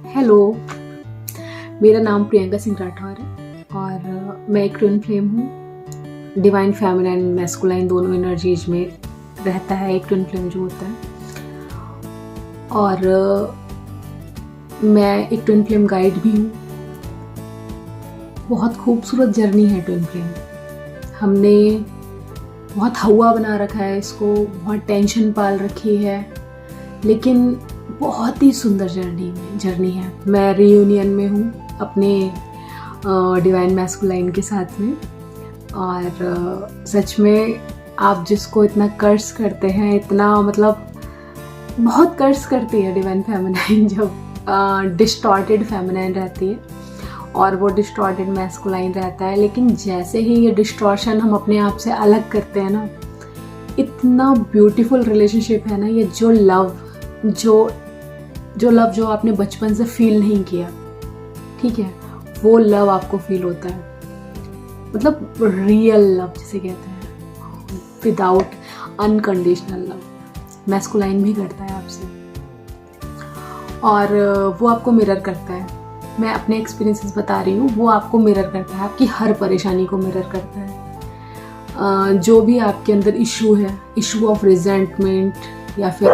Hello, मेरा नाम प्रियंका सिंह राठौर है और मैं एक ट्विन फ्लेम हूँ। डिवाइन फेमिनाइन मैस्कुलाइन दोनों एनर्जीज में रहता है एक ट्विन फ्लेम जो होता है। और मैं एक ट्विन फ्लेम गाइड भी हूँ। बहुत खूबसूरत जर्नी है ट्विन फ्लेम। हमने बहुत हवा बना रखा है इसको, बहुत टेंशन पाल रखी है, लेकिन बहुत ही सुंदर जर्नी है। मैं रीयूनियन में हूँ अपने डिवाइन मैस्कुलाइन के साथ में। और सच में आप जिसको इतना कर्स करते हैं, इतना मतलब बहुत कर्स करती है डिवाइन फेमिनाइन जब डिस्टॉर्टेड फेमिनाइन रहती है और वो डिस्टॉर्टेड मैस्कुलाइन रहता है। लेकिन जैसे ही ये डिस्टॉर्शन हम अपने आप से अलग करते हैं ना, इतना ब्यूटीफुल रिलेशनशिप है ना ये। जो लव जो आपने बचपन से फील नहीं किया, ठीक है, वो लव आपको फील होता है। मतलब रियल लव जिसे कहते हैं, विदाउट अनकंडीशनल लव। मैस्कुलाइन भी करता है आपसे और वो आपको मिरर करता है। मैं अपने एक्सपीरियंसेस बता रही हूँ, वो आपको मिरर करता है, आपकी हर परेशानी को मिरर करता है। जो भी आपके अंदर इशू है, इशू ऑफ रिजेंटमेंट या फिर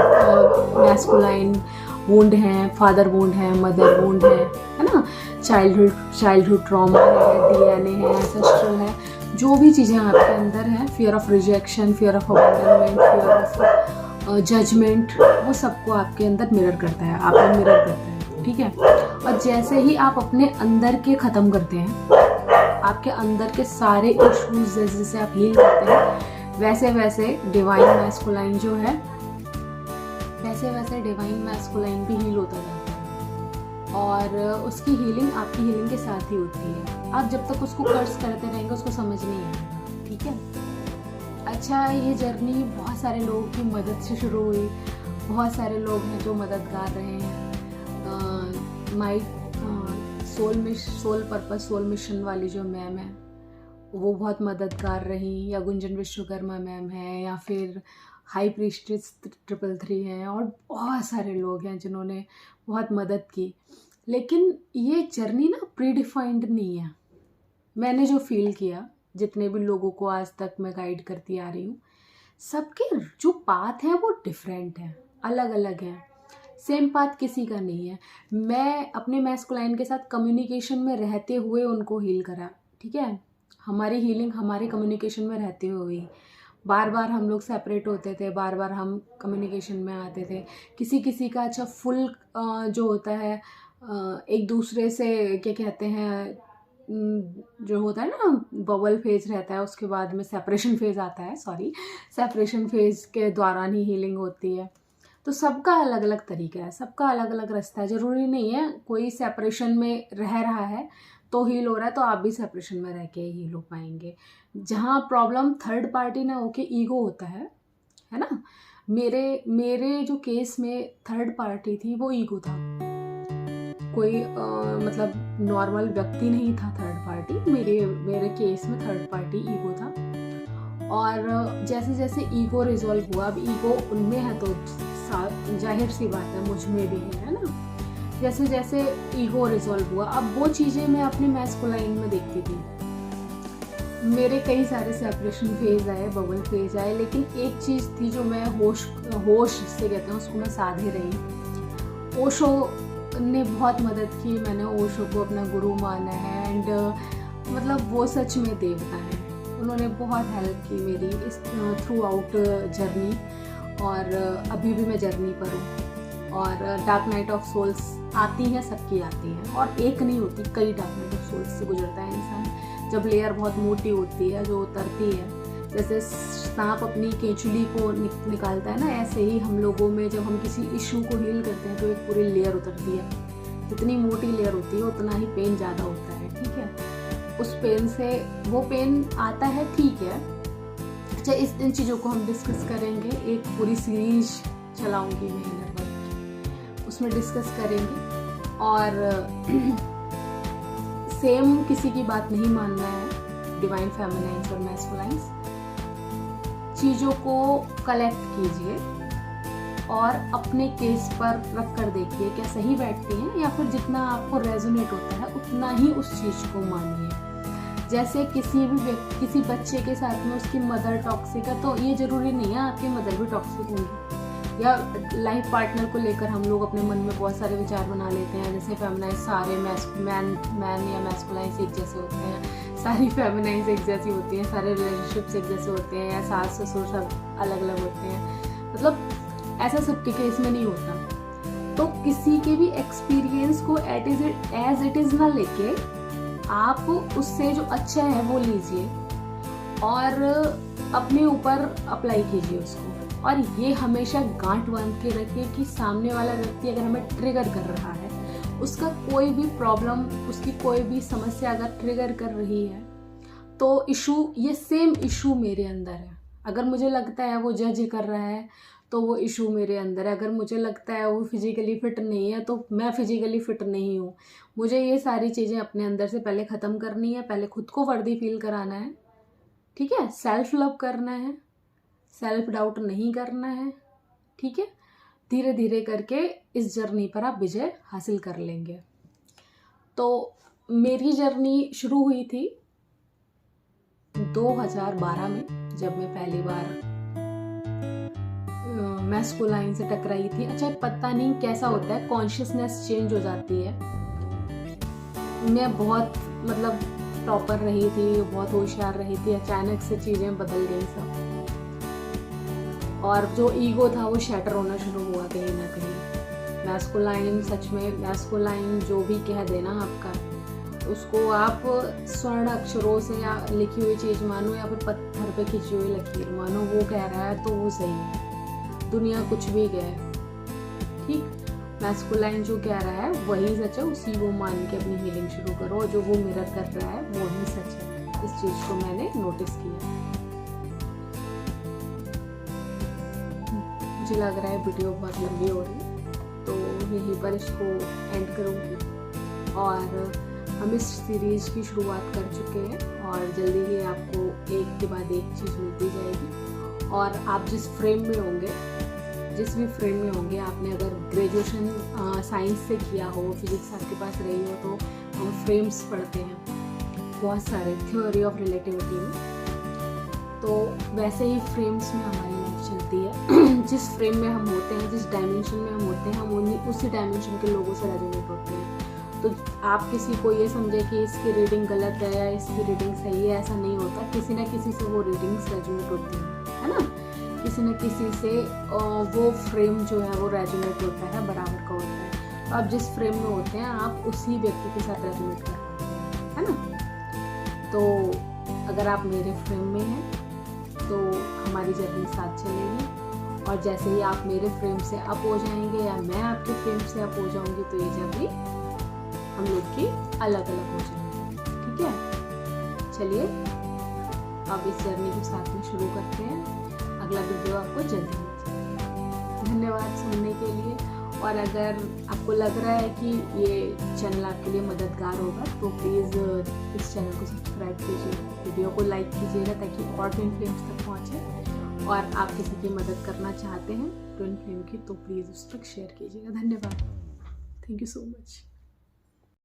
मैस्कुलाइन वुंड है, फादर वुंड है, मदर वुंड है ना, चाइल्डहुड ट्रॉमा है, डीएनए है, एंसेस्ट्रल है, जो भी चीज़ें आपके अंदर हैं, fear of rejection, fear of abandonment, fear of judgement, वो सबको आपके अंदर मिरर करता है, आप में मिरर करता है, ठीक है। और जैसे ही आप अपने अंदर के ख़त्म करते हैं, आपके अंदर के सारे इश्यूज जैसे आप हील करते हैं, वैसे वैसे डिवाइन मैस्कुलाइन जो है, वैसे डिवाइन मैस्कुलाइन भी हील होता जाता है। और उसकी हीलिंग आपकी हीलिंग के साथ ही होती है। आप जब तक उसको कर्स करते रहेंगे उसको समझ नहीं आएगा, ठीक है। अच्छा, ये जर्नी बहुत सारे लोगों की मदद से शुरू हुई। बहुत सारे लोग हैं जो मददगार रहे हैं। My soul purpose soul mission वाली जो मैम है वो बहुत मददगार रही, या गुंजन विश्वकर्मा मैम है, या फिर हाई प्रीस्टेस 333 हैं, और बहुत सारे लोग हैं जिन्होंने बहुत मदद की। लेकिन ये जर्नी ना प्रीडिफाइंड नहीं है। मैंने जो फील किया, जितने भी लोगों को आज तक मैं गाइड करती आ रही हूँ, सबके जो पाथ है वो डिफरेंट है, अलग अलग है। सेम पाथ किसी का नहीं है। मैं अपने मैस्कुलाइन के साथ कम्युनिकेशन में रहते हुए उनको हील करा, ठीक है। हमारी हीलिंग हमारे कम्युनिकेशन में रहते हुए हुई। बार बार हम लोग सेपरेट होते थे, बार बार हम कम्युनिकेशन में आते थे। किसी किसी का अच्छा फुल जो होता है एक दूसरे से क्या कहते हैं, जो होता है ना बबल फेज रहता है, उसके बाद में सेपरेशन फेज आता है, सेपरेशन फेज के दौरान ही हीलिंग होती है। तो सबका अलग अलग तरीका है, सबका अलग अलग रास्ता है। ज़रूरी नहीं है कोई सेपरेशन में रह रहा है तो हील हो रहा है तो आप भी सेपरेशन में रह के हील हो पाएंगे। जहाँ प्रॉब्लम थर्ड पार्टी ना होके ईगो होता है ना। मेरे जो केस में थर्ड पार्टी थी वो ईगो था। कोई मतलब नॉर्मल व्यक्ति नहीं था थर्ड पार्टी। मेरे केस में थर्ड पार्टी ईगो था। और जैसे जैसे ईगो रिजॉल्व हुआ, अब ईगो उनमें है तो जाहिर सी बात है मुझ में भी है ना। जैसे जैसे ईगो रिजॉल्व हुआ, अब वो चीज़ें मैं अपने मैस्कुलाइन में देखती थी। मेरे कई सारे सेपरेशन फेज आए, बबल फेज आए, लेकिन एक चीज़ थी जो मैं होश से कहते हैं उसको मैं साधे रही। ओशो ने बहुत मदद की। मैंने ओशो को अपना गुरु माना है एंड मतलब वो सच में देवता है। उन्होंने बहुत हेल्प की मेरी इस थ्रू आउट जर्नी, और अभी भी मैं जर्नी पर हूँ। और डार्क नाइट ऑफ सोल्स आती हैं, सबकी आती हैं, और एक नहीं होती, कई डार्क नाइट ऑफ सोल्स से गुजरता है इंसान। जब लेयर बहुत मोटी होती है, जो उतरती है, जैसे सांप अपनी केंचुली को निकालता है ना, ऐसे ही हम लोगों में जब हम किसी इशू को हील करते हैं तो एक पूरी लेयर उतरती है। जितनी मोटी लेयर होती है उतना ही पेन ज़्यादा होता है, ठीक है। उस पेन से वो पेन आता है, ठीक है। अच्छा, इन चीज़ों को हम डिस्कस करेंगे। एक पूरी सीरीज चलाऊंगी मैं इनर वर्क, उसमें डिस्कस करेंगे। और सेम किसी की बात नहीं मानना है। डिवाइन फेमिनाइन्स और मैस्कुलाइन्स, चीज़ों को कलेक्ट कीजिए, और अपने केस पर रख कर देखिए क्या सही बैठती हैं, या फिर जितना आपको रेजोनेट होता है उतना ही उस चीज़ को मानिए। जैसे किसी बच्चे के साथ में उसकी मदर टॉक्सिक है, तो ये ज़रूरी नहीं है आपकी मदर भी टॉक्सिक होंगी। या लाइफ पार्टनर को लेकर हम लोग अपने मन में बहुत सारे विचार बना लेते हैं, जैसे फेमिनाइज सारे मैन या मैस्कुलाइन्स एक जैसे होते हैं, सारी फेमिनाइज एक जैसी होती हैं, सारे रिलेशनशिप्स एक जैसे होते हैं, या सास ससुर सब अलग अलग होते हैं। मतलब ऐसा सबके केस में नहीं होता। तो किसी के भी एक्सपीरियंस को एज इट इज़ ना लेके आप उससे जो अच्छा है वो लीजिए और अपने ऊपर अप्लाई कीजिए उसको। और ये हमेशा गांठ बांध के रखिए कि सामने वाला व्यक्ति अगर हमें ट्रिगर कर रहा है, उसका कोई भी प्रॉब्लम, उसकी कोई भी समस्या अगर ट्रिगर कर रही है, तो ये सेम इशू मेरे अंदर है। अगर मुझे लगता है वो जज कर रहा है तो वो इशू मेरे अंदर है। अगर मुझे लगता है वो फिजिकली फिट नहीं है तो मैं फिजिकली फिट नहीं हूँ। मुझे ये सारी चीज़ें अपने अंदर से पहले ख़त्म करनी है, पहले खुद को वर्दी फील कराना है, ठीक है, सेल्फ लव करना है, सेल्फ डाउट नहीं करना है, ठीक है। धीरे धीरे करके इस जर्नी पर आप विजय हासिल कर लेंगे। तो मेरी जर्नी शुरू हुई थी 2012 में, जब मैं पहली बार मैस्कुलाइन से टकराई थी। अच्छा, पता नहीं कैसा होता है, कॉन्शियसनेस चेंज हो जाती है। मैं बहुत टॉपर रही थी, बहुत होशियार रही थी, अचानक से चीज़ें बदल गई सब, और जो ईगो था वो शैटर होना शुरू हुआ कहीं ना कहीं। मैस्कुलाइन, सच में मैस्कुलाइन जो भी कह देना आपका, उसको आप स्वर्ण अक्षरों से या लिखी हुई चीज़ मानो या फिर पत्थर पे खिंची हुई लकीर मानो, वो कह रहा है तो वो सही है। दुनिया कुछ भी कहे, ठीक, मैस्कुलाइन जो कह रहा है वही सच है, उसी को मान के अपनी हीलिंग शुरू करो। जो वो मिरर कर रहा है वो ही सच है। इस चीज़ को मैंने नोटिस किया। मुझे लग रहा है वीडियो बहुत लंबी हो रही है, तो यहीं पर इसको एंड करूँगी। और हम इस सीरीज़ की शुरुआत कर चुके हैं और जल्दी ही आपको एक के बाद एक चीज़ मिलती जाएगी। और आप जिस फ्रेम में होंगे, जिस भी फ्रेम में होंगे, आपने अगर ग्रेजुएशन साइंस से किया हो, फिजिक्स आपके पास रही हो, तो हम फ्रेम्स पढ़ते हैं बहुत सारे थ्योरी ऑफ रिलेटिविटी में। तो वैसे ही फ्रेम्स में हमारी लाइफ चलती है। जिस फ्रेम में हम होते हैं, जिस डायमेंशन में हम होते हैं, हम उसी डायमेंशन के लोगों से रेजोनेट होते हैं। तो आप किसी को ये समझे कि इसकी रीडिंग गलत है या इसकी रीडिंग सही है, ऐसा नहीं होता। किसी न किसी से वो रीडिंग्स रेजोनेट होती हैं, है ना। किसी न किसी से वो फ्रेम जो है वो रेजोनेट होता है, बराबर का होता है। तो आप जिस फ्रेम में होते हैं, आप उसी व्यक्ति के साथ रेजोनेट करते हैं, है ना। तो अगर आप मेरे फ्रेम में हैं तो हमारी जर्नी साथ चलेगी, और जैसे ही आप मेरे फ्रेम से अप हो जाएंगे या मैं आपके फ्रेम से अप हो जाऊंगी, तो ये जर्नी हम लोग की अलग अलग हो जाएगी, ठीक है। चलिए अब इस जर्नी को साथ में शुरू करते हैं। अगला वीडियो आपको जल्दी मिल जाएगा। धन्यवाद सुनने के लिए। और अगर आपको लग रहा है कि ये चैनल आपके लिए मददगार होगा, तो प्लीज़ इस चैनल को सब्सक्राइब कीजिए, वीडियो को लाइक कीजिएगा ताकि और ट्विन फ्लेम्स तक पहुँचे। और आप किसी की मदद करना चाहते हैं ट्विन फ्लेम की, तो प्लीज़ उस तक शेयर कीजिएगा। धन्यवाद। Thank you so much.